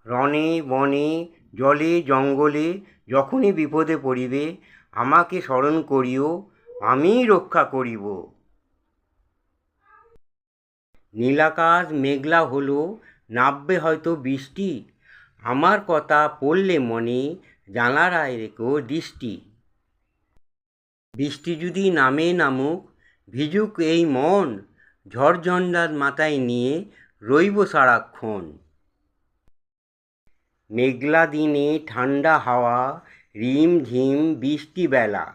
রণে বনে জলে জঙ্গলে যখনই বিপদে পড়িবে আমাকে স্মরণ করিও, আমিই রক্ষা করিব। নীলাকাশ মেঘলা হলো, নামবে হয়তো বৃষ্টি, আমার কথা পড়লে মনে জানালায় রেখো দৃষ্টি। বৃষ্টি যদি নামে নামুক, ভিজুক এই মন, ঝড় ঝঞ্ঝাট মাথায় নিয়ে রইব সারাক্ষণ। মেঘলা দিনে ঠান্ডা হাওয়া, রিম ঝিম বৃষ্টি বেলা,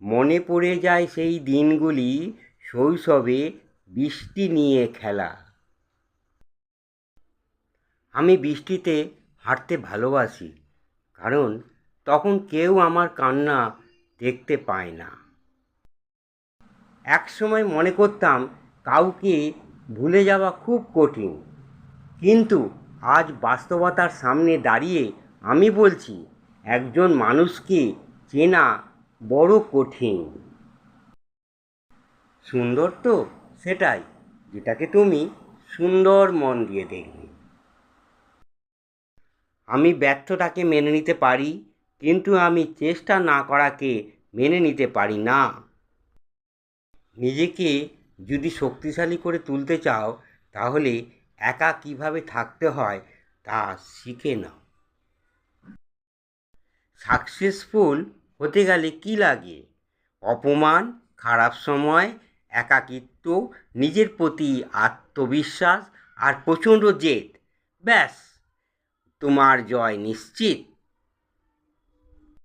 মনে পড়ে যায় সেই দিনগুলি, শৈশবে বৃষ্টি নিয়ে খেলা। আমি বৃষ্টিতে হাঁটতে ভালোবাসি, কারণ তখন কেউ আমার কান্না দেখতে পায় না। একসময় মনে করতাম কাউকে ভুলে যাওয়া খুব কঠিন, কিন্তু আজ বাস্তবতার সামনে দাঁড়িয়ে আমি বলছি একজন মানুষকে চেনা বড় কঠিন। সুন্দর তো সেটাই, যেটাকে তুমি সুন্দর মন দিয়ে দেখবে। আমি ব্যর্থতাকে মেনে নিতে পারি, কিন্তু আমি চেষ্টা না করাকে মেনে নিতে পারি না। নিজেকে যদি শক্তিশালী করে তুলতে চাও, তাহলে একা কিভাবে থাকতে হয় তা শিখে নাও। সাকসেসফুল হতে গেলে কি লাগে? অপমান, খারাপ সময়, একাকিত্ব, নিজের প্রতি আত্মবিশ্বাস আর প্রচণ্ড জেদ। ব্যাস, তোমার জয় নিশ্চিত।